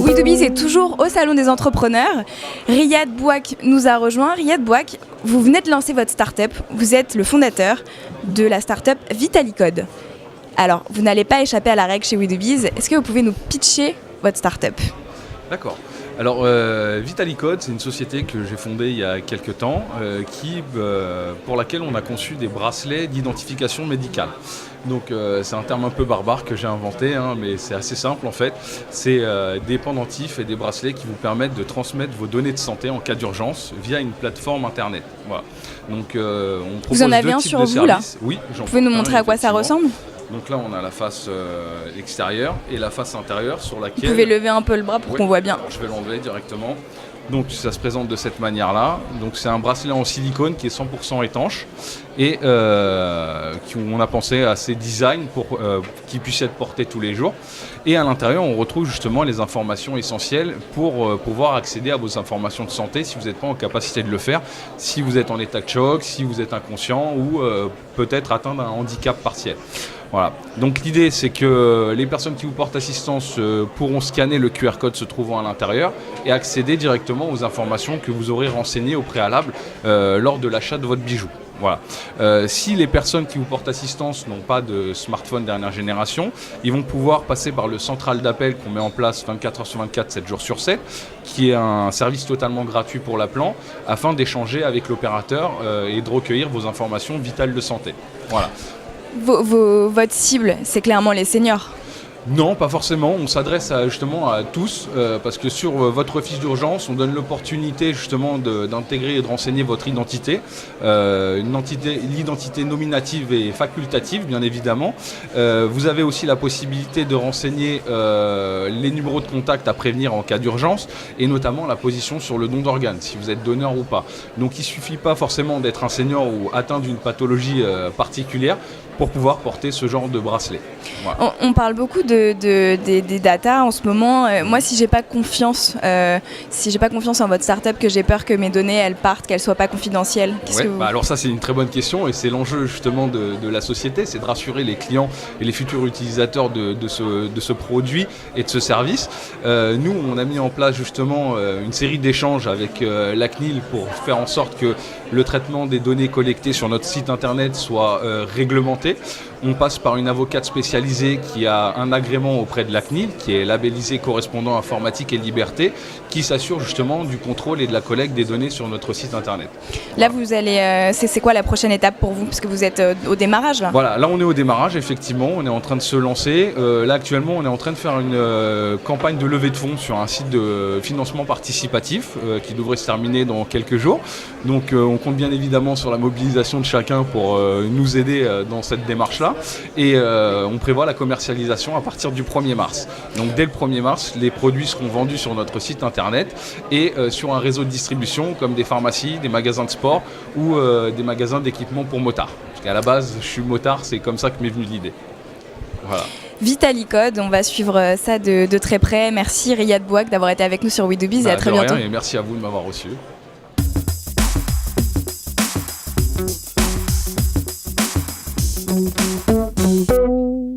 We2Biz est toujours au Salon des Entrepreneurs. Riyad Bouak nous a rejoint. Riyad Bouak, vous venez de lancer votre start-up. Vous êtes le fondateur de la start-up Vitalicode. Alors, vous n'allez pas échapper à la règle chez We2Biz. Est-ce que vous pouvez nous pitcher votre start-up ? D'accord. Alors, Vitalicode, c'est une société que j'ai fondée il y a quelques temps, pour laquelle on a conçu des bracelets d'identification médicale. Donc, c'est un terme un peu barbare que j'ai inventé, mais c'est assez simple en fait. C'est des pendentifs et des bracelets qui vous permettent de transmettre vos données de santé en cas d'urgence via une plateforme internet. Voilà. Donc, on propose vous en avez deux un types sur de vous là ? services. Oui, vous pouvez nous montrer à quoi ça ressemble ? Donc là, on a la face extérieure et la face intérieure sur laquelle... Vous pouvez lever un peu le bras pour qu'on voit bien. Alors, je vais l'enlever directement. Donc ça se présente de cette manière-là. Donc c'est un bracelet en silicone qui est 100% étanche et on a pensé à ces designs pour qu'ils puissent être portés tous les jours. Et à l'intérieur, on retrouve justement les informations essentielles pour pouvoir accéder à vos informations de santé si vous n'êtes pas en capacité de le faire, si vous êtes en état de choc, si vous êtes inconscient ou peut-être atteint d'un handicap partiel. Voilà. Donc l'idée, c'est que les personnes qui vous portent assistance pourront scanner le QR code se trouvant à l'intérieur et accéder directement aux informations que vous aurez renseignées au préalable lors de l'achat de votre bijou. Voilà. Si les personnes qui vous portent assistance n'ont pas de smartphone dernière génération, ils vont pouvoir passer par le central d'appel qu'on met en place 24 heures sur 24, 7 jours sur 7, qui est un service totalement gratuit pour l'appelant, afin d'échanger avec l'opérateur et de recueillir vos informations vitales de santé. Voilà. Votre cible, c'est clairement les seniors. Non, pas forcément. On s'adresse justement à tous parce que sur votre fiche d'urgence, on donne l'opportunité justement d'intégrer et de renseigner votre identité. L'identité nominative et facultative, bien évidemment. Vous avez aussi la possibilité de renseigner les numéros de contact à prévenir en cas d'urgence et notamment la position sur le don d'organes, si vous êtes donneur ou pas. Donc il ne suffit pas forcément d'être un senior ou atteint d'une pathologie particulière pour pouvoir porter ce genre de bracelet. Voilà. On parle beaucoup des data en ce moment. Moi, si j'ai pas confiance en votre startup, que j'ai peur que mes données elles partent, qu'elles soient pas confidentielles. Alors ça, c'est une très bonne question et c'est l'enjeu justement de la société, c'est de rassurer les clients et les futurs utilisateurs de ce produit et de ce service. Nous, on a mis en place justement une série d'échanges avec la CNIL pour faire en sorte que le traitement des données collectées sur notre site internet soit réglementé. On passe par une avocate spécialisée qui a un agrément auprès de la CNIL, qui est labellisé correspondant informatique et liberté, qui s'assure justement du contrôle et de la collecte des données sur notre site internet. Là, vous allez, c'est quoi la prochaine étape pour vous ? Parce que vous êtes au démarrage là. Voilà, là on est au démarrage, effectivement, on est en train de se lancer. Là actuellement, on est en train de faire une campagne de levée de fonds sur un site de financement participatif qui devrait se terminer dans quelques jours. Donc on compte bien évidemment sur la mobilisation de chacun pour nous aider dans cette démarche-là. Et on prévoit la commercialisation à partir du 1er mars. Donc dès le 1er mars, les produits seront vendus sur notre site internet et sur un réseau de distribution comme des pharmacies, des magasins de sport ou des magasins d'équipement pour motards. Parce qu'à la base, je suis motard, c'est comme ça que m'est venue l'idée. Voilà. Vitalicode, on va suivre ça de très près. Merci Riyad Bouak d'avoir été avec nous sur We2Biz et à très bientôt. Et merci à vous de m'avoir reçu.